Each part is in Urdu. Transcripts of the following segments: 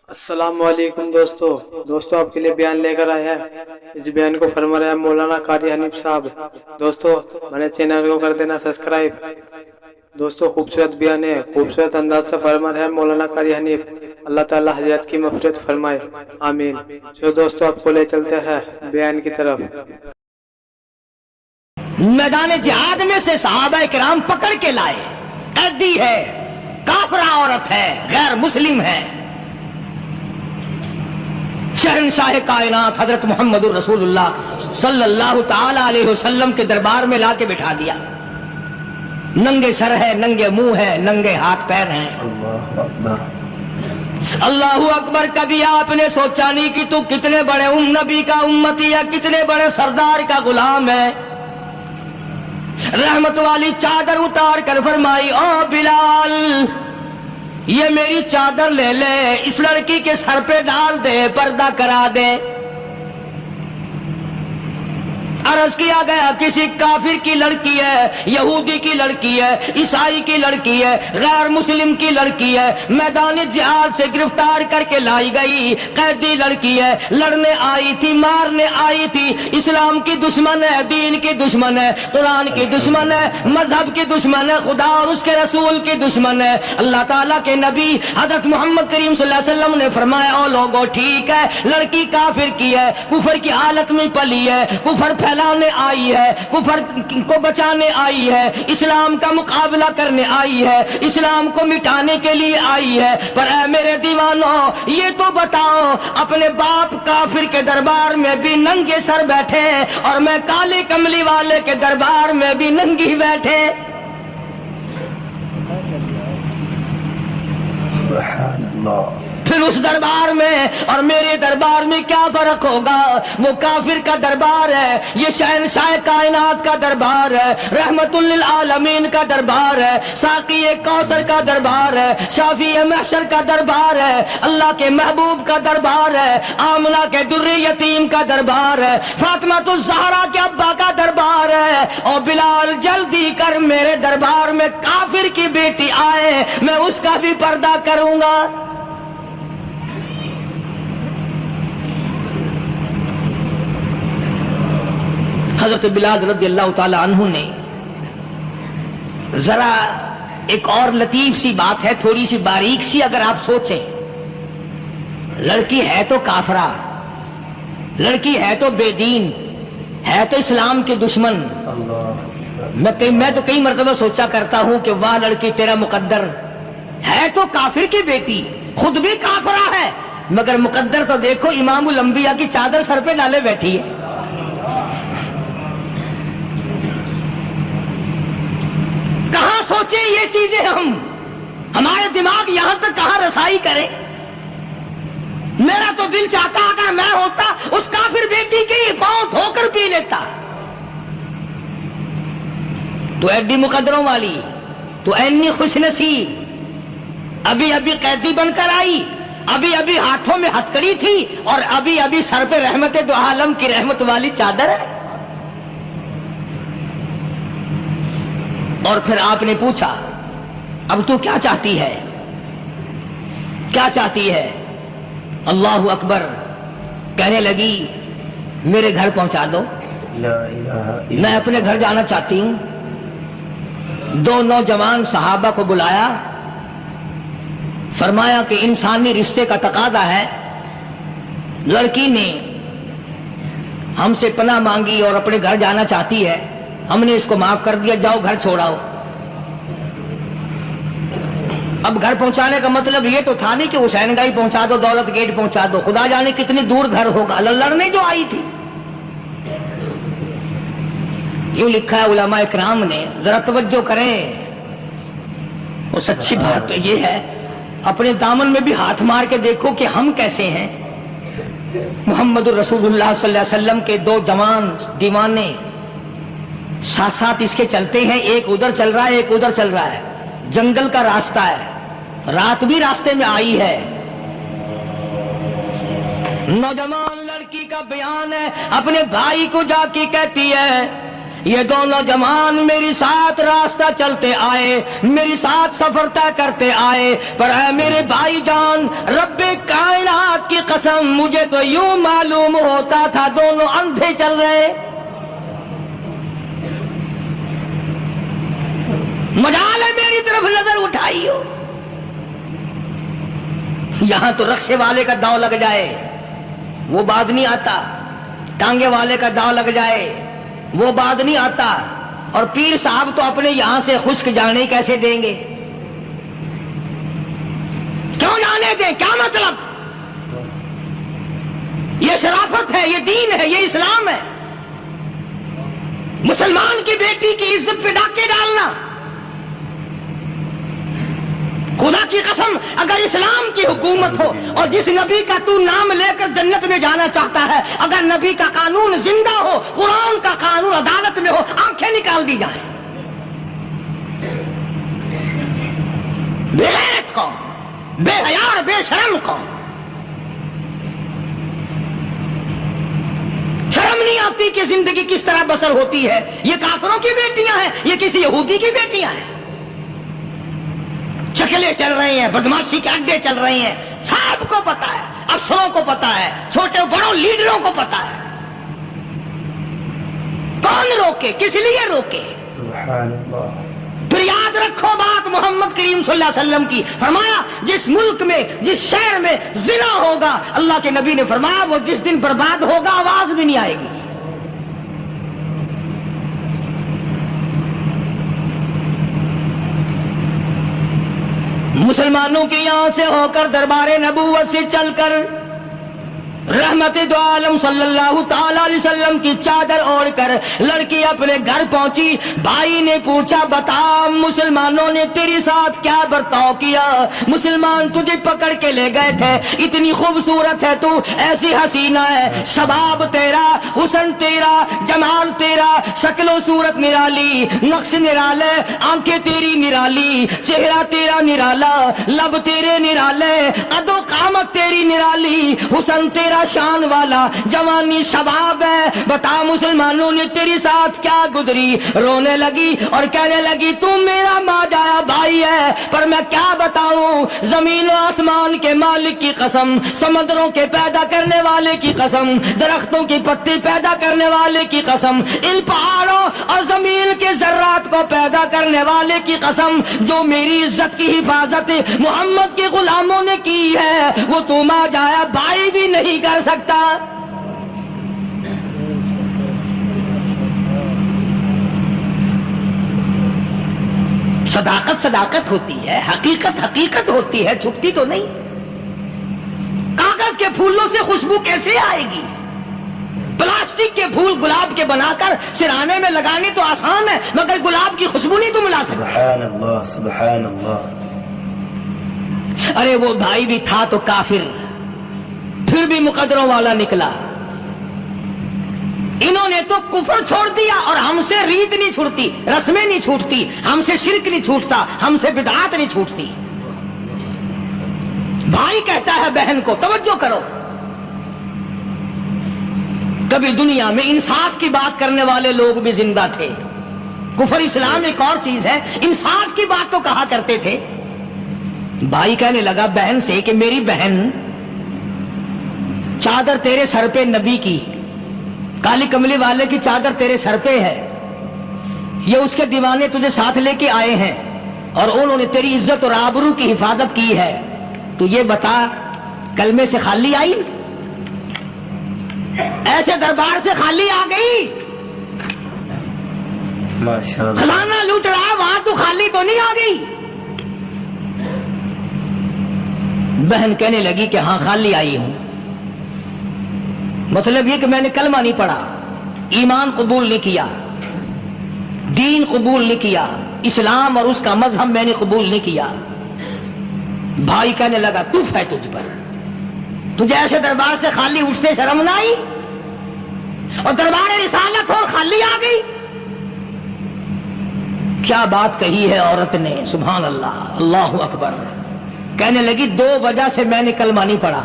السلام علیکم دوستو آپ کے لیے بیان لے کر آئے ہیں۔ اس بیان کو فرما رہے ہیں مولانا قاری حنیف صاحب۔ دوستو میرے چینل کو کر دینا سبسکرائب۔ دوستو خوبصورت بیان ہے، خوبصورت انداز سے فرما رہے ہیں مولانا قاری حنیف۔ اللہ تعالی حضرت کی مغفرت فرمائے، آمین۔ جو دوستو آپ کو لے چلتے ہیں بیان کی طرف۔ میدان جہاد میں سے صحابہ کرام پکڑ کے لائے، قیدی ہے، کافرہ عورت ہے، غیر مسلم ہے، شہنشاہ کائنات حضرت محمد الرسول اللہ صلی اللہ تعالی علیہ وسلم کے دربار میں لا کے بٹھا دیا۔ ننگے سر ہے، ننگے منہ ہے، ننگے ہاتھ پیر ہیں۔ اللہ اکبر۔ کبھی آپ نے سوچا نہیں کہ تو کتنے بڑے نبی کا امتی ہے، کتنے بڑے سردار کا غلام ہے؟ رحمت والی چادر اتار کر فرمائی، او بلال یہ میری چادر لے لے، اس لڑکی کے سر پہ ڈال دے، پردہ کرا دے۔ عرض کیا گیا کسی کافر کی لڑکی ہے، یہودی کی لڑکی ہے، عیسائی کی لڑکی ہے، غیر مسلم کی لڑکی ہے، میدان جہاد سے گرفتار کر کے لائی گئی، قیدی لڑکی ہے، لڑنے آئی تھی، مارنے آئی تھی، اسلام کی دشمن ہے، دین کی دشمن ہے، قرآن کی دشمن ہے، مذہب کی دشمن ہے، خدا اور اس کے رسول کی دشمن ہے۔ اللہ تعالیٰ کے نبی حضرت محمد کریم صلی اللہ علیہ وسلم نے فرمایا، او لوگوں ٹھیک ہے لڑکی کافر کی ہے، کفر کی حالت میں پلی ہے، کفر لانے آئی ہے، کفر کو بچانے آئی ہے، اسلام کا مقابلہ کرنے آئی ہے، اسلام کو مٹانے کے لیے آئی ہے، پر اے میرے دیوانوں یہ تو بتاؤ اپنے باپ کافر کے دربار میں بھی ننگے سر بیٹھے اور میں کالے کملی والے کے دربار میں بھی ننگی بیٹھے۔ سبحان اللہ۔ پھر اس دربار میں اور میرے دربار میں کیا فرق ہوگا؟ وہ کافر کا دربار ہے، یہ شہنشاہ کائنات کا دربار ہے، رحمت للعالمین کا دربار ہے، ساقی کوثر کا دربار ہے، شافی محشر کا دربار ہے، اللہ کے محبوب کا دربار ہے، آمنہ کے در یتیم کا دربار ہے، فاطمہ الزہرا کے ابا کا دربار ہے۔ اور بلال جلدی کر میرے دربار میں کافر کی بیٹی آئے، میں اس کا بھی پردہ کروں گا۔ حضرت بلال رضی اللہ تعالی عنہ نے ذرا ایک اور لطیف سی بات ہے، تھوڑی سی باریک سی، اگر آپ سوچیں، لڑکی ہے تو کافرہ، لڑکی ہے تو بے دین، ہے تو اسلام کے دشمن۔ میں تو کئی مرتبہ سوچا کرتا ہوں کہ واہ لڑکی تیرا مقدر، ہے تو کافر کی بیٹی، خود بھی کافرہ ہے، مگر مقدر تو دیکھو امام الانبیاء کی چادر سر پہ ڈالے بیٹھی ہے۔ کہاں سوچیں یہ چیزیں، ہمارے دماغ یہاں تک کہاں رسائی کرے؟ میرا تو دل چاہتا اگر میں ہوتا اس کافر بیٹی کی پاؤں دھو کر پی لیتا۔ تو ایڈی مقدروں والی، تو اینی خوش نصیب، ابھی ابھی قیدی بن کر آئی، ابھی ابھی ہاتھوں میں ہتکڑی تھی اور ابھی ابھی سر پہ رحمت دو عالم کی رحمت والی چادر ہے۔ اور پھر آپ نے پوچھا اب تو کیا چاہتی ہے، کیا چاہتی ہے؟ اللہ اکبر، کہنے لگی میرے گھر پہنچا دو، میں اپنے گھر جانا چاہتی ہوں۔ دو نوجوان صحابہ کو بلایا، فرمایا کہ انسانی رشتے کا تقاضا ہے، لڑکی نے ہم سے پناہ مانگی اور اپنے گھر جانا چاہتی ہے، ہم نے اس کو معاف کر دیا، جاؤ گھر چھوڑاؤ۔ اب گھر پہنچانے کا مطلب یہ تو تھا نہیں کہ حسین گائی پہنچا دو، دولت گیٹ پہنچا دو، خدا جانے کتنی دور گھر ہوگا، لڑنے جو آئی تھی۔ یوں لکھا ہے علماء اکرام نے، ذرا توجہ کریں، وہ سچی بات تو یہ ہے، اپنے دامن میں بھی ہاتھ مار کے دیکھو کہ ہم کیسے ہیں۔ محمد الرسول اللہ صلی اللہ علیہ وسلم کے دو جوان دیوانے ساتھ ساتھ اس کے چلتے ہیں، ایک ادھر چل رہا ہے ایک ادھر چل رہا ہے، جنگل کا راستہ ہے، رات بھی راستے میں آئی ہے۔ نوجوان لڑکی کا بیان ہے، اپنے بھائی کو جا کے کہتی ہے یہ دونوں جوان میری ساتھ راستہ چلتے آئے، میری ساتھ سفر طے کرتے آئے، پر اے میرے بھائی جان، رب کائنات کی قسم مجھے تو یوں معلوم ہوتا تھا دونوں اندھے چل رہے۔ مجال ہے میری طرف نظر اٹھائی ہو، یہاں تو رکشے والے کا داؤ لگ جائے وہ بعد نہیں آتا، ٹانگے والے کا داؤ لگ جائے وہ بعد نہیں آتا، اور پیر صاحب تو اپنے یہاں سے خشک جانے کیسے دیں گے؟ کیوں جانے دیں؟ کیا مطلب؟ یہ شرافت ہے، یہ دین ہے، یہ اسلام ہے۔ مسلمان کی بیٹی کی عزت پہ ڈاکے ڈالنا، خدا کی قسم اگر اسلام کی حکومت ہو اور جس نبی کا تو نام لے کر جنت میں جانا چاہتا ہے، اگر نبی کا قانون زندہ ہو، قرآن کا قانون عدالت میں ہو، آنکھیں نکال دی جائیں۔ بے غیرت قوم، بے حیا اور بے شرم قوم، شرم نہیں آتی کہ زندگی کس طرح بسر ہوتی ہے۔ یہ کافروں کی بیٹیاں ہیں، یہ کسی یہودی کی بیٹیاں ہیں، چکلے چل رہے ہیں، بدماشی کے اڈے چل رہے ہیں، سب کو پتا ہے، افسروں کو پتا ہے، چھوٹے بڑوں لیڈروں کو پتا ہے۔ کون روکے؟ کس لیے روکے؟ سبحان اللہ۔ پھر یاد رکھو بات محمد کریم صلی اللہ علیہ وسلم کی، فرمایا جس ملک میں، جس شہر میں زنا ہوگا، اللہ کے نبی نے فرمایا وہ جس دن برباد ہوگا آواز بھی نہیں آئے گی۔ مسلمانوں کے یہاں سے ہو کر دربار نبوت سے چل کر رحمت دو عالم صلی اللہ تعالی علیہ وسلم کی چادر اوڑھ کر لڑکی اپنے گھر پہنچی۔ بھائی نے پوچھا بتا مسلمانوں نے تیرے ساتھ کیا برتاؤ کیا؟ مسلمان تجھے پکڑ کے لے گئے تھے، اتنی خوبصورت ہے تو، ایسی حسینہ ہے، شباب تیرا، حسن تیرا، جمال تیرا، شکل و صورت نرالی، نقش نرالے، آنکھیں تیری نرالی، چہرہ تیرا نرالا، لب تیرے نرالے، قد و قامت تیری نرالی، حسن تیرا شان والا، جوانی شباب ہے، بتا مسلمانوں نے تیری ساتھ کیا گزری؟ رونے لگی اور کہنے لگی تو میرا ماجایا بھائی ہے، پر میں کیا بتاؤں، زمین و آسمان کے مالک کی قسم، سمندروں کے پیدا کرنے والے کی قسم، درختوں کی پتی پیدا کرنے والے کی قسم، ان پہاڑوں اور زمین کے ذرات کو پیدا کرنے والے کی قسم، جو میری عزت کی حفاظت محمد کے غلاموں نے کی ہے، وہ تو ماجایا بھائی بھی نہیں کر سکتا۔ صداقت صداقت ہوتی ہے، حقیقت حقیقت ہوتی ہے، چھپتی تو نہیں۔ کاغذ کے پھولوں سے خوشبو کیسے آئے گی؟ پلاسٹک کے پھول گلاب کے بنا کر سرانے میں لگانے تو آسان ہے، مگر گلاب کی خوشبو نہیں تم لا سکتے۔ سبحان اللہ، سبحان اللہ۔ ارے وہ بھائی بھی تھا تو کافر، پھر بھی مقدروں والا نکلا۔ انہوں نے تو کفر چھوڑ دیا، اور ہم سے ریت نہیں چھوٹتی، رسمیں نہیں چھوٹتی، ہم سے شرک نہیں چھوٹتا، ہم سے بدعات نہیں چھوٹتی۔ بھائی کہتا ہے بہن کو توجہ کرو، کبھی دنیا میں انصاف کی بات کرنے والے لوگ بھی زندہ تھے۔ کفر اسلام ایک اور چیز ہے، انصاف کی بات تو کہا کرتے تھے۔ بھائی کہنے لگا بہن سے کہ میری بہن، چادر تیرے سر پہ نبی کی، کالی کملی والے کی چادر تیرے سر پہ ہے، یہ اس کے دیوانے تجھے ساتھ لے کے آئے ہیں، اور انہوں نے تیری عزت اور آبرو کی حفاظت کی ہے، تو یہ بتا کلمے سے خالی آئی؟ ایسے دربار سے خالی آ گئی؟ ماشاءاللہ، خزانہ لوٹ رہا ہے وہاں تو خالی تو نہیں آ گئی؟ بہن کہنے لگی کہ ہاں خالی آئی ہوں، مطلب یہ کہ میں نے کلمہ نہیں پڑھا، ایمان قبول نہیں کیا، دین قبول نہیں کیا، اسلام اور اس کا مذہب میں نے قبول نہیں کیا۔ بھائی کہنے لگا تف ہے تجھ پر، تجھے ایسے دربار سے خالی اٹھتے شرم نہ آئی؟ اور دربار رسالت اور خالی آ گئی؟ کیا بات کہی ہے عورت نے، سبحان اللہ، اللہ اکبر۔ کہنے لگی 2 وجہ سے میں نے کلمہ نہیں پڑھا،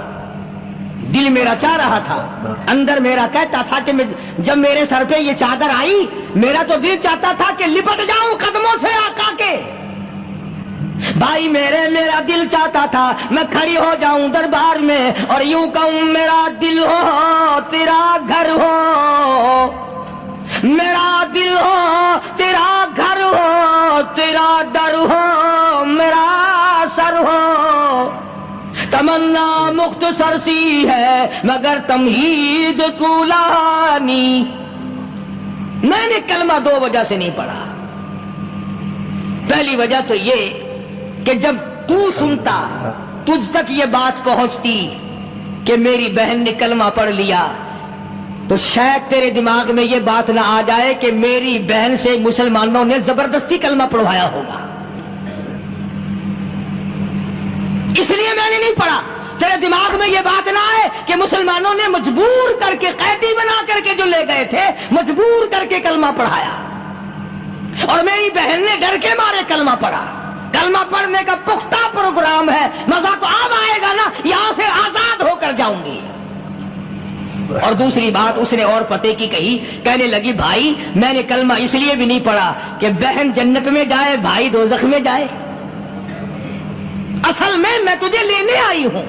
دل میرا چاہ رہا تھا، اندر میرا کہتا تھا کہ جب میرے سر پہ یہ چادر آئی میرا تو دل چاہتا تھا کہ لپٹ جاؤں قدموں سے آقا کے۔ بھائی میرا دل چاہتا تھا میں کھڑی ہو جاؤں دربار میں اور یوں کہوں میرا دل ہو تیرا گھر ہو، میرا دل ہو تیرا گھر ہو، تیرا در ہو میرا سر ہو۔ تمنا مختصر سی ہے مگر تمہید طولانی۔ میں نے کلمہ دو وجہ سے نہیں پڑھا۔ پہلی وجہ تو یہ کہ جب تو سنتا تجھ تک یہ بات پہنچتی کہ میری بہن نے کلمہ پڑھ لیا تو شاید تیرے دماغ میں یہ بات نہ آ جائے کہ میری بہن سے مسلمانوں نے زبردستی کلمہ پڑھوایا ہوگا، اس لیے میں نے نہیں پڑھا۔ تیرے دماغ میں یہ بات نہ آئے کہ مسلمانوں نے مجبور کر کے قیدی بنا کر کے جو لے گئے تھے مجبور کر کے کلمہ پڑھایا اور میری بہن نے ڈر کے مارے کلمہ پڑھا۔ کلمہ پڑھنے کا پختہ پروگرام ہے، مزہ تو اب آئے گا نا، یہاں سے آزاد ہو کر جاؤں گی۔ اور دوسری بات اس نے اور پتے کی کہی، کہنے لگی بھائی میں نے کلمہ اس لیے بھی نہیں پڑھا کہ بہن جنت میں جائے بھائی دوزخ میں جائے، اصل میں تجھے لینے آئی ہوں،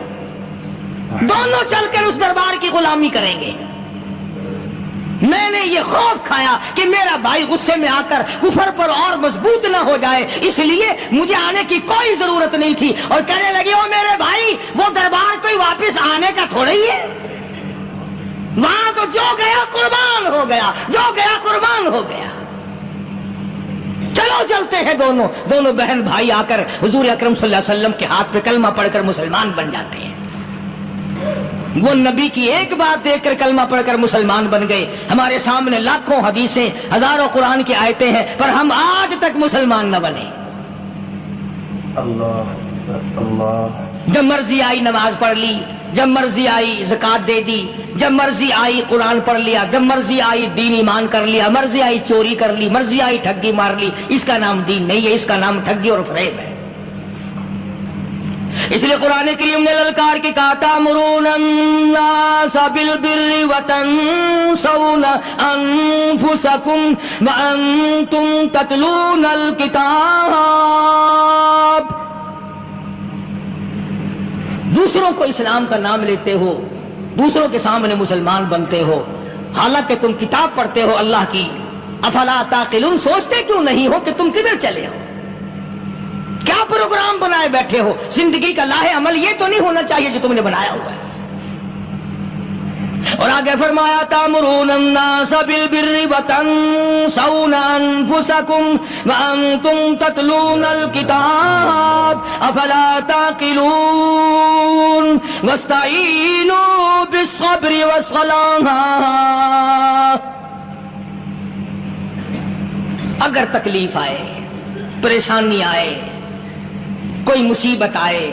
دونوں چل کر اس دربار کی غلامی کریں گے۔ میں نے یہ خوف کھایا کہ میرا بھائی غصے میں آ کر کفر پر اور مضبوط نہ ہو جائے، اس لیے مجھے آنے کی کوئی ضرورت نہیں تھی۔ اور کہنے لگی او میرے بھائی وہ دربار کوئی واپس آنے کا تھوڑا ہی ہے، وہاں تو جو گیا قربان ہو گیا، جو گیا قربان ہو گیا۔ چلو چلتے ہیں دونوں بہن بھائی آ کر حضور اکرم صلی اللہ علیہ وسلم کے ہاتھ پہ کلمہ پڑھ کر مسلمان بن جاتے ہیں۔ وہ نبی کی ایک بات دیکھ کر کلمہ پڑھ کر مسلمان بن گئے۔ ہمارے سامنے لاکھوں حدیثیں ہزاروں قرآن کی آیتیں ہیں پر ہم آج تک مسلمان نہ بنے۔ جب مرضی آئی نماز پڑھ لی، جب مرضی آئی زکات دے دی، جب مرضی آئی قرآن پڑھ لیا، جب مرضی آئی دین ایمان کر لیا، مرضی آئی چوری کر لی، مرضی آئی ٹھگی مار لی۔ اس کا نام دین نہیں ہے، اس کا نام ٹھگی اور فریب ہے۔ اس لیے قرآن کریم نے للکار کے کہا تأمرون الناس بالبر وتنسون انفسکم وانتم تتلون الکتاب۔ دوسروں کو اسلام کا نام لیتے ہو، دوسروں کے سامنے مسلمان بنتے ہو، حالانکہ تم کتاب پڑھتے ہو اللہ کی۔ افلا تعقلون، سوچتے کیوں نہیں ہو کہ تم کدھر چلے ہو؟ کیا پروگرام بنائے بیٹھے ہو؟ زندگی کا لاہ عمل یہ تو نہیں ہونا چاہیے جو تم نے بنایا ہوا ہے۔ اور آگے فرمایا تأمرون الناس بالبر وتنسون انفسکم وانتم تتلون الکتاب افلا تعقلون واستعینوا بالصبر والصلاة۔ اگر تکلیف آئے، پریشانی آئے، کوئی مصیبت آئے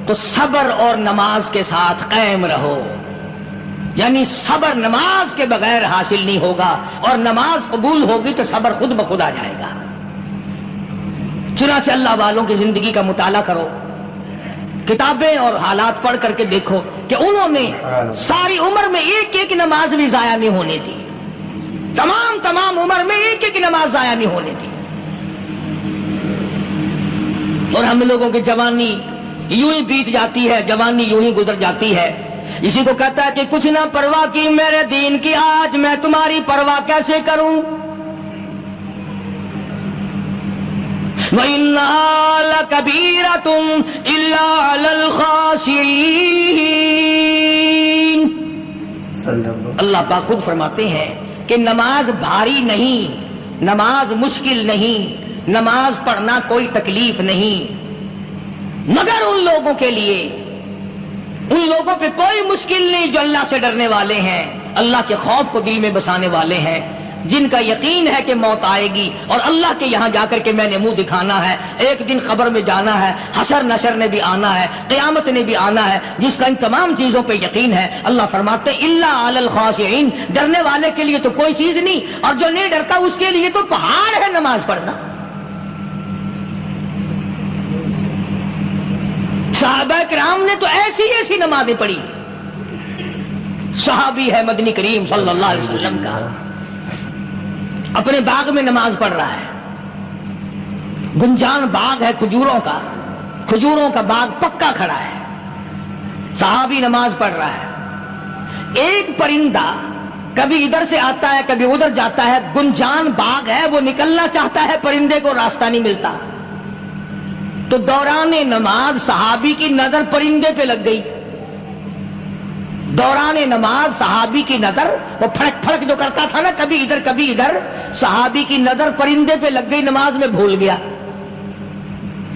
تو صبر اور نماز کے ساتھ قائم رہو، یعنی صبر نماز کے بغیر حاصل نہیں ہوگا، اور نماز قبول ہوگی تو صبر خود بخود آ جائے گا۔ چنانچہ اللہ والوں کی زندگی کا مطالعہ کرو، کتابیں اور حالات پڑھ کر کے دیکھو کہ انہوں نے ساری عمر میں ایک ایک نماز بھی ضائع نہیں ہونے دی، تمام عمر میں ایک ایک نماز ضائع نہیں ہونے دی۔ اور ہم لوگوں کی جوانی یوں ہی بیت جاتی ہے، جوانی یوں ہی گزر جاتی ہے۔ اسی کو کہتا ہے کہ کچھ نہ پرواہ کی میرے دین کی، آج میں تمہاری پرواہ کیسے کروں؟ وَإِنَّهَا لَكَبِيرَةٌ إِلَّا عَلَى الْخَاشِعِينَ۔ اللہ پاک خود فرماتے ہیں کہ نماز بھاری نہیں، نماز مشکل نہیں، نماز پڑھنا کوئی تکلیف نہیں، مگر ان لوگوں کے لیے، ان لوگوں پہ کوئی مشکل نہیں جو اللہ سے ڈرنے والے ہیں، اللہ کے خوف کو دل میں بسانے والے ہیں، جن کا یقین ہے کہ موت آئے گی اور اللہ کے یہاں جا کر کے میں نے منہ دکھانا ہے، ایک دن قبر میں جانا ہے، حشر نشر نے بھی آنا ہے، قیامت نے بھی آنا ہے، جس کا ان تمام چیزوں پہ یقین ہے۔ اللہ فرماتے الا علی الخاشعین، ڈرنے والے کے لیے تو کوئی چیز نہیں، اور جو نہیں ڈرتا اس کے لیے تو پہاڑ ہے نماز پڑھنا۔ صحابہ کرام نے تو ایسی ایسی نمازیں پڑھی صحابی ہے مدنی کریم صلی اللہ علیہ وسلم کا، اپنے باغ میں نماز پڑھ رہا ہے، گنجان باغ ہے کھجوروں کا، کھجوروں کا باغ پکا کھڑا ہے، صحابی نماز پڑھ رہا ہے، ایک پرندہ کبھی ادھر سے آتا ہے کبھی ادھر جاتا ہے، گنجان باغ ہے، وہ نکلنا چاہتا ہے، پرندے کو راستہ نہیں ملتا، تو دوران نماز صحابی کی نظر پرندے پہ لگ گئی، دوران نماز صحابی کی نظر، وہ پھڑک پھڑک جو کرتا تھا نا کبھی ادھر کبھی ادھر، صحابی کی نظر پرندے پہ لگ گئی، نماز میں بھول گیا،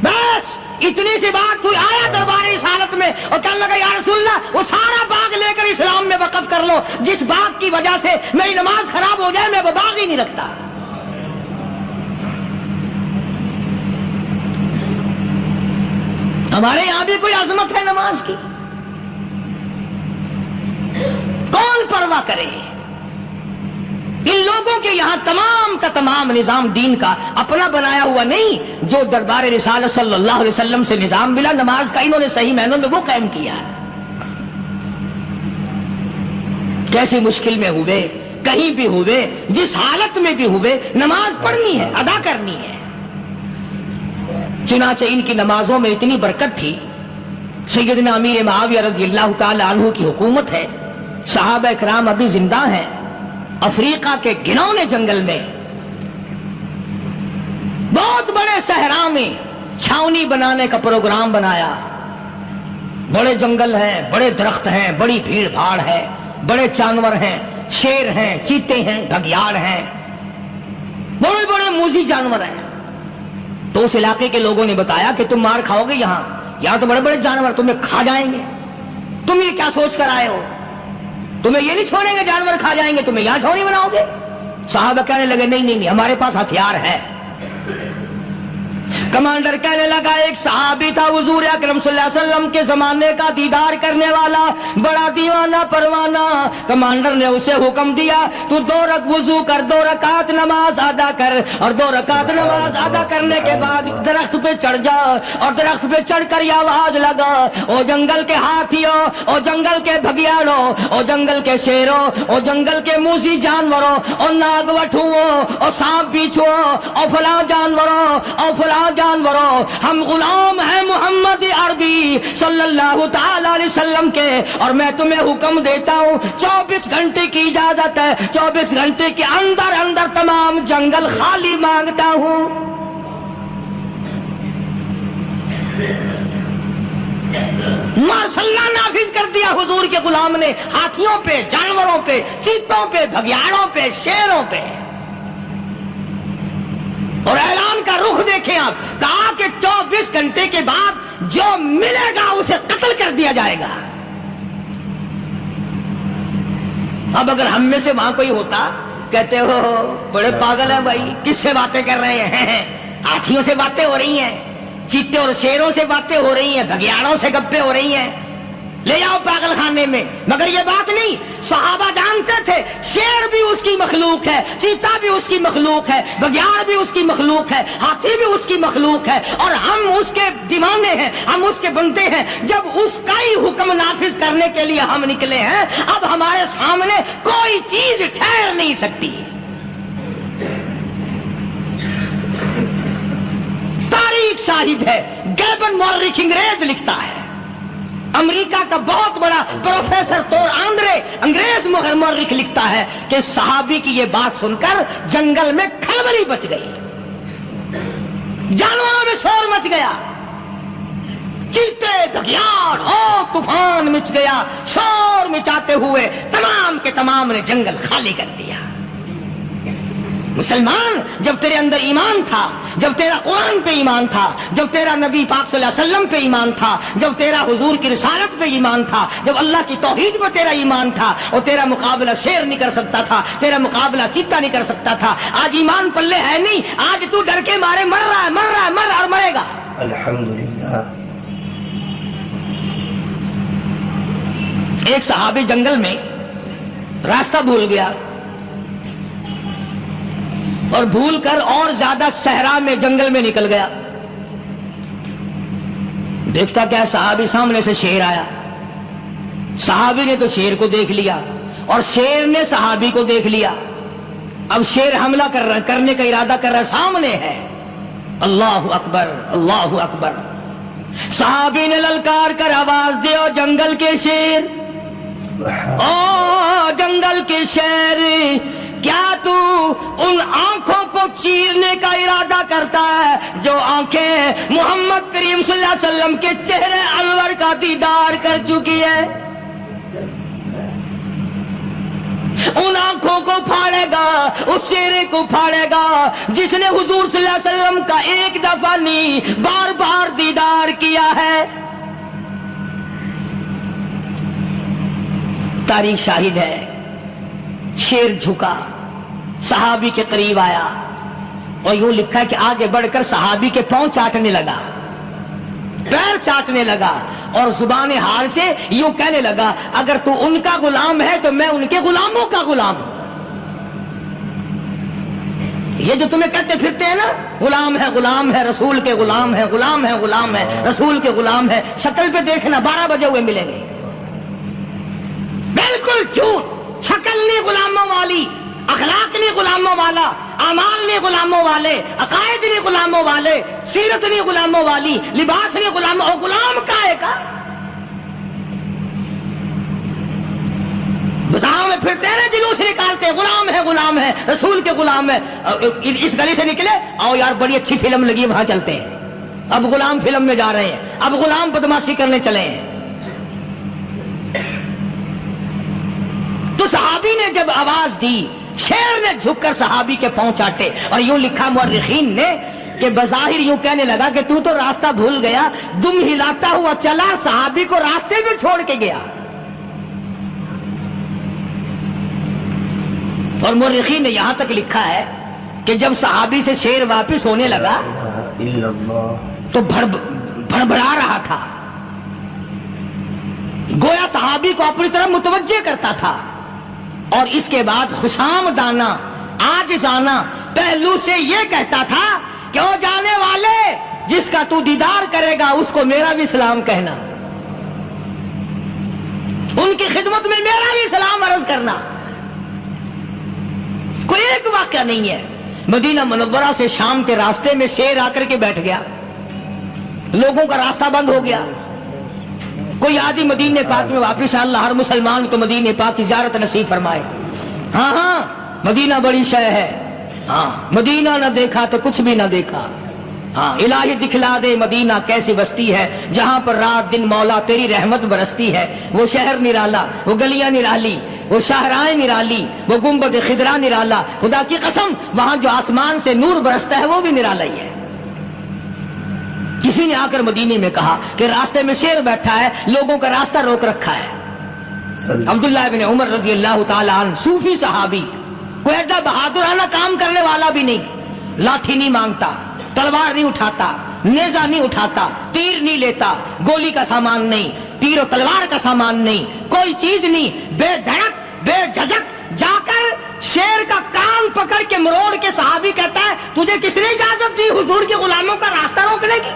بس اتنی سی بات ہوئی، آیا دربار رسالت میں اور کہنے لگا یا رسول اللہ وہ سارا باغ لے کر اسلام میں وقف کر لو، جس باغ کی وجہ سے میری نماز خراب ہو جائے میں وہ باغ ہی نہیں رکھتا۔ ہمارے یہاں بھی کوئی عظمت ہے نماز کی؟ کون پرواہ کرے؟ ان لوگوں کے یہاں تمام کا تمام نظام دین کا اپنا بنایا ہوا نہیں، جو دربار رسالت صلی اللہ علیہ وسلم سے نظام ملا نماز کا، انہوں نے صحیح معنوں میں وہ قائم کیا ہے۔ کیسی مشکل میں ہوئے، کہیں بھی ہوئے، جس حالت میں بھی ہوئے، نماز پڑھنی ہے، ادا کرنی ہے۔ چنانچہ ان کی نمازوں میں اتنی برکت تھی، سیدنا امیر معاویہ رضی اللہ تعالی عنہ کی حکومت ہے، صحابہ کرام ابھی زندہ ہیں، افریقہ کے گھنونے جنگل میں بہت بڑے صحرا میں چھاونی بنانے کا پروگرام بنایا، بڑے جنگل ہیں، بڑے درخت ہیں، بڑی بھیڑ بھاڑ ہے، بڑے جانور ہیں، شیر ہیں، چیتے ہیں، گھگیاڑ ہیں، بڑے بڑے موذی جانور ہیں۔ تو اس علاقے کے لوگوں نے بتایا کہ تم مار کھاؤ گے، یہاں تو بڑے بڑے جانور تمہیں کھا جائیں گے، تم یہ کیا سوچ کر آئے ہو؟ تمہیں یہ نہیں چھوڑیں گے، جانور کھا جائیں گے، تمہیں یہاں چھوڑی بناؤ گے؟ صحابہ کہنے لگے نہیں ہمارے پاس ہتھیار ہے۔ کمانڈر کہنے لگا، ایک صحابی تھا حضور اکرم صلی اللہ علیہ وسلم کے زمانے کا دیدار کرنے والا، بڑا دیوانہ پروانہ، کمانڈر نے اسے حکم دیا تو 2 وضو کر، 2 رکعت نماز ادا کر، اور 2 رکعت نماز ادا کرنے کے بعد درخت پہ چڑھ جا، اور درخت پہ چڑھ کر یہ آواز لگا، او جنگل کے ہاتھیوں، او جنگل کے بھگیاڑوں، او جنگل کے شیروں، او جنگل کے موذی جانوروں، او ناگوٹھوں، او سانپ بیچھوں، او فلاں جانوروں، او فلاں جانوروں، ہم غلام ہیں محمد عربی صلی اللہ تعالی علیہ وسلم کے، اور میں تمہیں حکم دیتا ہوں 24 گھنٹے کی اجازت ہے، 24 گھنٹے کے اندر اندر تمام جنگل خالی مانگتا ہوں۔ مارشلہ نافذ کر دیا حضور کے غلام نے، ہاتھیوں پہ، جانوروں پہ، چیتوں پہ، بھگیاڑوں پہ، شیروں پہ، اور اعلان کا رخ دیکھیں آپ، کہا کہ 24 گھنٹے کے بعد جو ملے گا اسے قتل کر دیا جائے گا۔ اب اگر ہم میں سے وہاں کوئی ہوتا، کہتے ہو بڑے پاگل ہیں بھائی، کس سے باتیں کر رہے ہیں؟ ہاتھیوں سے باتیں ہو رہی ہیں، چیتے اور شیروں سے باتیں ہو رہی ہیں، بھگیاڑوں سے گپیں ہو رہی ہیں، لے جاؤ پاگل خانے میں۔ مگر یہ بات نہیں، صحابہ جانتے تھے شیر بھی اس کی مخلوق ہے، چیتا بھی اس کی مخلوق ہے، بگیاڑ بھی اس کی مخلوق ہے، ہاتھی بھی اس کی مخلوق ہے، اور ہم اس کے دیوانے ہیں، ہم اس کے بندے ہیں۔ جب اس کا ہی حکم نافذ کرنے کے لیے ہم نکلے ہیں، اب ہمارے سامنے کوئی چیز ٹھہر نہیں سکتی۔ تاریخ شاہد ہے، گیبن مورخ انگریز لکھتا ہے، امریکہ کا بہت بڑا پروفیسر تور آندرے انگریز مورخ لکھتا ہے کہ صحابی کی یہ بات سن کر جنگل میں کھلبلی مچ گئی، جانوروں میں شور مچ گیا، چیتے، بھگیاڑ اور طوفان مچ گیا، شور مچاتے ہوئے تمام کے تمام نے جنگل خالی کر دیا۔ مسلمان، جب تیرے اندر ایمان تھا، جب تیرا قرآن پہ ایمان تھا، جب تیرا نبی پاک صلی اللہ علیہ وسلم پہ ایمان تھا، جب تیرا حضور کی رسالت پہ ایمان تھا، جب اللہ کی توحید پہ تیرا ایمان تھا، اور تیرا مقابلہ شیر نہیں کر سکتا تھا، تیرا مقابلہ چیتا نہیں کر سکتا تھا۔ آج ایمان پلے ہے نہیں، آج تو ڈر کے مارے مر رہا ہے اور مرے گا۔ الحمدللہ۔ ایک صحابی جنگل میں راستہ بھول گیا، اور بھول کر اور زیادہ صحرا میں جنگل میں نکل گیا۔ دیکھتا کیا، صحابی سامنے سے شیر آیا، صحابی نے تو شیر کو دیکھ لیا اور شیر نے صحابی کو دیکھ لیا. اب شیر حملہ کرنے کا ارادہ کر رہا، سامنے ہے. اللہ اکبر اللہ اکبر. صحابی نے للکار کر آواز دی، او جنگل کے شیر، او جنگل کے شیر، کیا تو ان آنکھوں کو چیرنے کا ارادہ کرتا ہے جو آنکھیں محمد کریم صلی اللہ علیہ وسلم کے چہرے انور کا دیدار کر چکی ہے؟ ان آنکھوں کو پھاڑے گا، اس چہرے کو پھاڑے گا جس نے حضور صلی اللہ علیہ وسلم کا ایک دفعہ نہیں بار بار دیدار کیا ہے. تاریخ شاہد ہے. شیر جھکا، صحابی کے قریب آیا اور یوں لکھا ہے کہ آگے بڑھ کر صحابی کے پاؤں چاٹنے لگا، پیر چاٹنے لگا اور زبان حال سے یوں کہنے لگا اگر تو ان کا غلام ہے تو میں ان کے غلاموں کا غلام ہوں. یہ جو تمہیں کہتے پھرتے ہیں نا غلام ہے رسول کے غلام ہے، غلام ہے رسول کے غلام ہے، شکل پہ دیکھنا 12 بجے ہوئے ملیں گے. بالکل جھوٹ. شکل نہیں غلاموں والی، اخلاق نہیں غلاموں والا، اعمال نہیں غلاموں والے، عقائد نہیں غلاموں والے، سیرت نہیں غلاموں والی، لباس نہیں غلاموں. اور غلام کائے کا؟ بازاروں میں پھرتے ہیں نا، جلوس نکالتے ہیں غلام ہے رسول کے غلام ہے. اس گلی سے نکلے، آؤ یار بڑی اچھی فلم لگی وہاں چلتے ہیں. اب غلام فلم میں جا رہے ہیں، اب غلام بدماشی کرنے چلے ہیں. تو صحابی نے جب آواز دی، شیر نے جھک کر صحابی کے پاؤں چاٹے اور یوں لکھا مورخین نے کہ بظاہر یوں کہنے لگا کہ تو راستہ بھول گیا، دم ہلاتا ہوا چلا، صحابی کو راستے میں چھوڑ کے گیا. اور مورخین نے یہاں تک لکھا ہے کہ جب صحابی سے شیر واپس ہونے لگا تو بڑبڑا رہا تھا، گویا صحابی کو اپنی طرف متوجہ کرتا تھا. اور اس کے بعد خوشامدانہ عاجزانہ پہلو سے یہ کہتا تھا کہ او جانے والے، جس کا تو دیدار کرے گا اس کو میرا بھی سلام کہنا، ان کی خدمت میں میرا بھی سلام عرض کرنا. کوئی ایک واقعہ نہیں ہے. مدینہ منورہ سے شام کے راستے میں شیر آ کر کے بیٹھ گیا، لوگوں کا راستہ بند ہو گیا. کوئی آدمی مدینے پاک میں واپس، اللہ ہر مسلمان کو مدینے پاک کی زیارت نصیب فرمائے. ہاں مدینہ بڑی شے ہے. ہاں مدینہ نہ دیکھا تو کچھ بھی نہ دیکھا. ہاں الہی دکھلا دے مدینہ کیسی بستی ہے جہاں پر رات دن مولا تیری رحمت برستی ہے. وہ شہر نرالا، وہ گلیاں نرالی، وہ شاہراہیں نرالی، وہ گنبد خضرا نرالا. خدا کی قسم وہاں جو آسمان سے نور برستا ہے وہ بھی نرالا ہی ہے. کسی نے آ کر مدینے میں کہا کہ راستے میں شیر بیٹھا ہے، لوگوں کا راستہ روک رکھا ہے. عبداللہ بن عمر رضی اللہ تعالیٰ عنہ صوفی صحابی، کوئی ایسا بہادرانہ کام کرنے والا بھی نہیں، لاٹھی نہیں مانگتا، تلوار نہیں اٹھاتا، نیزہ نہیں اٹھاتا، تیر نہیں لیتا، گولی کا سامان نہیں، تیر و تلوار کا سامان نہیں، کوئی چیز نہیں، بے دھڑک بے جھجک جا کر شیر کا کان پکڑ کے مروڑ کے صحابی کہتا ہے تجھے کس نے اجازت دی حضور کے غلاموں کا راستہ روکنے کی؟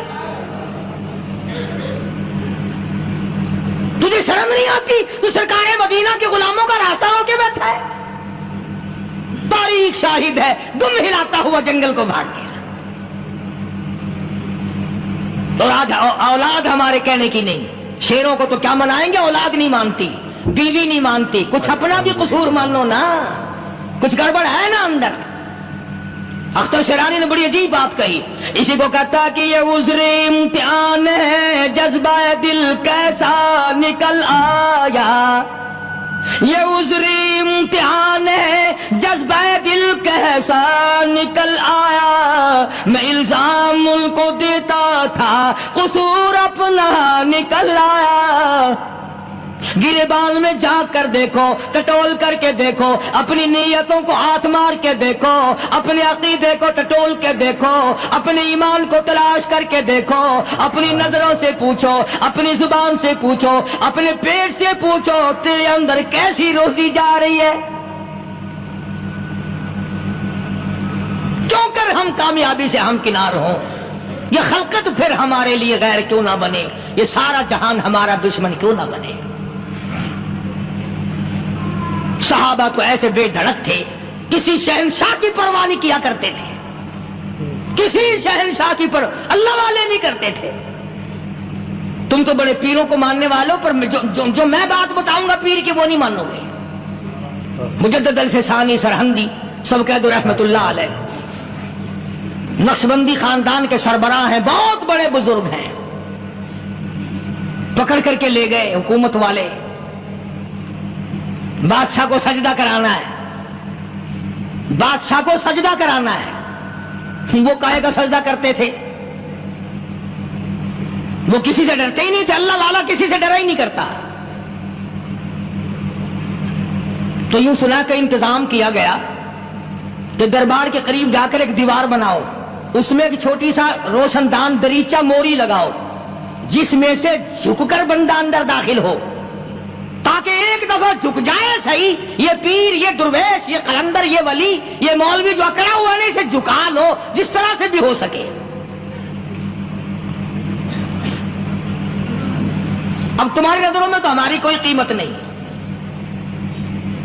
تجھے شرم نہیں آتی؟ تو سرکار مدینہ کے غلاموں کا راستہ روکے بیٹھا ہے. تاریخ شاہد ہے، دم ہلاتا ہوا جنگل کو بھاگ گیا. اور آج اولاد ہمارے کہنے کی نہیں. شیروں کو تو کیا منائیں گے، اولاد نہیں مانتی، بیوی نہیں مانتی. کچھ اپنا بھی قصور مانو نا، کچھ گڑبڑ ہے نا اندر. اختر شیرانی نے بڑی عجیب بات کہی، اسی کو کہتا کہ یہ عذر امتحان ہے، جذبہ دل کیسا نکل آیا. یہ عذر امتحان ہے، جذبہ دل کیسا نکل آیا. میں الزام ان کو دیتا تھا، قصور اپنا نکل آیا. گریبان میں جا کر دیکھو، ٹٹول کر کے دیکھو، اپنی نیتوں کو ہاتھ مار کے دیکھو، اپنے عقیدے کو ٹٹول کے دیکھو، اپنے ایمان کو تلاش کر کے دیکھو، اپنی نظروں سے پوچھو، اپنی زبان سے پوچھو، اپنے پیٹ سے پوچھو تیرے اندر کیسی روزی جا رہی ہے. کیوں کر ہم کامیابی سے ہمکنار ہوں؟ یہ خلقت پھر ہمارے لیے غیر کیوں نہ بنے؟ یہ سارا جہان ہمارا دشمن کیوں نہ بنے؟ صحابہ تو ایسے بے دھڑک تھے، کسی شہنشاہ کی پرواہ نہیں کیا کرتے تھے، کسی شہنشاہ کی پرواہ اللہ والے نہیں کرتے تھے۔ تم تو بڑے پیروں کو ماننے والوں، پر جو میں بات بتاؤں گا پیر کی وہ نہیں مانو گے۔ مجدد الفسانی سرہندی سبکید رحمت اللہ علیہ نقشبندی خاندان کے سربراہ ہیں، بہت بڑے بزرگ ہیں، پکڑ کر کے لے گئے حکومت والے، بادشاہ کو سجدہ کرانا ہے، بادشاہ کو سجدہ کرانا ہے۔ وہ کاہے کا سجدہ کرتے تھے؟ وہ کسی سے ڈرتے ہی نہیں تھے، اللہ والا کسی سے ڈرا ہی نہیں کرتا۔ تو یوں سنا کا انتظام کیا گیا کہ دربار کے قریب جا کر ایک دیوار بناؤ، اس میں ایک چھوٹی سا روشن دان دریچہ موری لگاؤ، جس میں سے جھک کر بندہ اندر داخل ہو، تاکہ ایک دفعہ جھک جائے صحیح، یہ پیر، یہ درویش، یہ قلندر، یہ ولی، یہ مولوی جو اکڑا ہوا ہے اسے جھکا لو جس طرح سے بھی ہو سکے۔ اب تمہاری نظروں میں تو ہماری کوئی قیمت نہیں،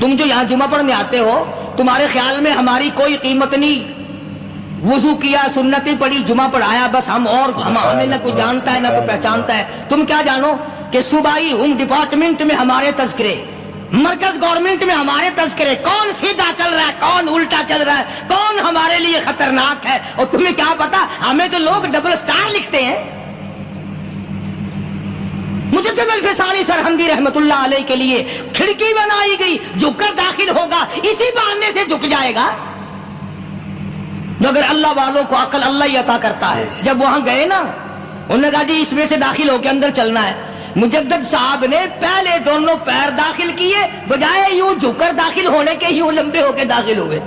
تم جو یہاں جمعہ پڑھنے آتے ہو تمہارے خیال میں ہماری کوئی قیمت نہیں، وضو کیا، سنتیں پڑھی، جمعہ پڑھایا، بس ہمیں نہ کوئی جانتا ہے نہ کوئی پہچانتا ہے۔ تم کیا جانو کہ صوبائی ہوم ڈپارٹمنٹ میں ہمارے تذکرے، مرکز گورنمنٹ میں ہمارے تذکرے، کون سیدھا چل رہا ہے کون الٹا چل رہا ہے، کون ہمارے لیے خطرناک ہے، اور تمہیں کیا پتا ہمیں تو لوگ ڈبل سٹار لکھتے ہیں۔ مجدد الفسانی سرہندی رحمت اللہ علیہ کے لیے کھڑکی بنائی گئی، جھک کر داخل ہوگا، اسی بہانے سے جھک جائے گا۔ مگر اللہ والوں کو عقل اللہ ہی عطا کرتا ہے۔ جب وہاں گئے نا، انہوں نے کہا جی اس میں سے داخل ہو کے اندر چلنا ہے۔ مجدد صاحب نے پہلے دونوں پیر داخل کیے، بجائے یوں جھک کر داخل ہونے کے یوں لمبے ہو کے داخل ہوئے،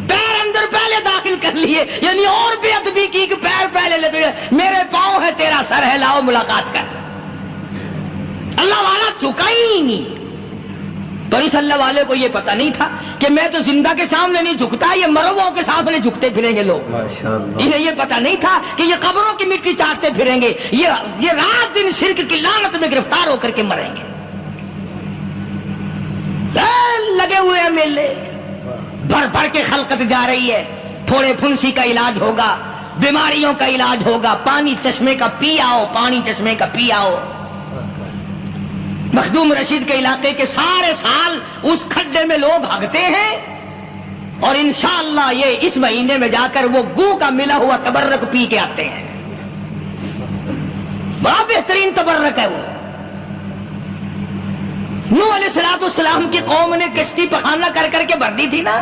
پیر اندر پہلے داخل کر لیے، یعنی اور بے ادبی کی کہ پیر پہلے لیتے ہوئے، میرے پاؤں ہے تیرا سر ہے، لاؤ ملاقات کر۔ اللہ والا جھکا ہی نہیں، پر اس اللہ والے کو یہ پتہ نہیں تھا کہ میں تو زندہ کے سامنے نہیں جھکتا، یہ مرووں کے سامنے جھکتے پھریں گے لوگ۔ انہیں یہ پتہ نہیں تھا کہ یہ قبروں کی مٹی چاٹتے پھریں گے، یہ رات دن شرک کی لعنت میں گرفتار ہو کر کے مریں گے۔ لگے ہوئے ہیں میلے، بھر بھر کے خلقت جا رہی ہے، تھوڑے پھنسی کا علاج ہوگا، بیماریوں کا علاج ہوگا، پانی چشمے کا پی آؤ، پانی چشمے کا پی آؤ۔ مخدوم رشید کے علاقے کے سارے سال اس کھڈے میں لوگ ہگتے ہیں، اور انشاءاللہ یہ اس مہینے میں جا کر وہ گو کا ملا ہوا تبرک پی کے آتے ہیں، بڑا بہترین تبرک ہے وہ۔ نوح علیہ السلام کی قوم نے کشتی پخانہ کر کر کے بھر دی تھی نا،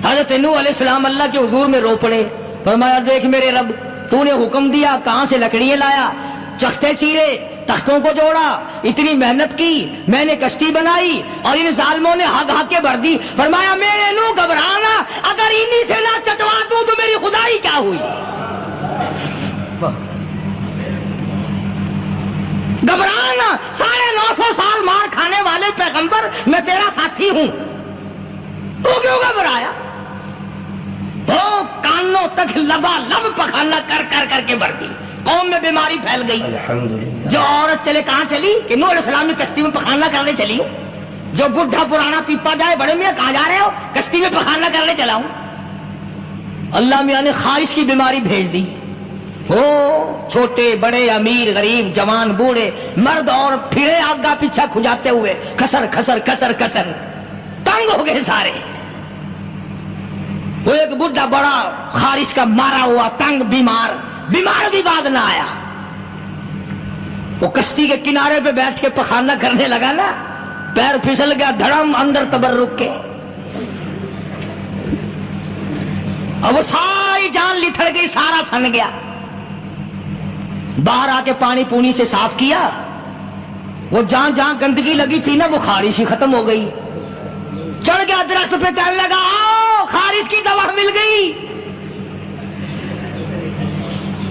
حضرت نوح علیہ السلام اللہ کے حضور میں رو پڑے، فرمایا دیکھ میرے رب، تو نے حکم دیا، کہاں سے لکڑیاں لایا، چختے چیرے، تختوں کو جوڑا، اتنی محنت کی، میں نے کشتی بنائی اور ان ظالموں نے ہگ ہگ کے بھر دی۔ فرمایا میرے نو گھبرانا، اگر انہی سے نہ چٹوا دوں تو میری خدائی کیا ہوئی۔ گھبرانا، 950 سال مار کھانے والے پیغمبر، میں تیرا ساتھی ہوں، تو کیوں گھبرایا؟ وہ کانوں تک لبا لب پخانا کر کر کر کے بھر دی، قوم میں بیماری پھیل گئی۔ جو عورت چلے کہاں چلی کہ نوح علیہ السلام نے کشتی میں پخانا کرنے چلی ہوں، جو بڈھا پرانا پیپا جائے، بڑے میاں کہاں جا رہے ہو؟ کشتی میں پخانا کرنے چلا ہوں۔ اللہ میاں نے خارش کی بیماری بھیج دی، وہ چھوٹے بڑے امیر غریب جوان بوڑھے مرد اور پھرے آگا پیچھا کھجاتے ہوئے کسر کسر کسر کسر تنگ ہو گئے سارے۔ وہ ایک بڈھا بڑا خارش کا مارا ہوا تنگ بیمار بھی بعد نہ آیا، وہ کشتی کے کنارے پہ بیٹھ کے پخانا کرنے لگا نا، پیر پھسل گیا دھڑم اندر تبرک کے، اور وہ ساری جان لتھڑ گئی، سارا سن گیا۔ باہر آ کے پانی پونی سے صاف کیا، وہ جہاں جہاں گندگی لگی تھی نا وہ خارش ہی ختم ہو گئی۔ چڑھ گیا درخت پہ، کہنے لگا آؤ خارش کی دوا مل گئی،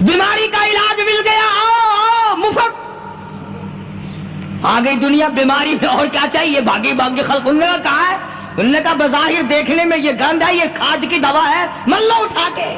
بیماری کا علاج مل گیا، آؤ مفت۔ آ گئی دنیا بیماری میں، اور کیا چاہیے؟ بھاگی بھاگی خلق۔ انہوں نے کہا ہے، انہوں نے کہا بظاہر دیکھنے میں یہ گند ہے، یہ کھاد کی دوا ہے، من لو اٹھا کے۔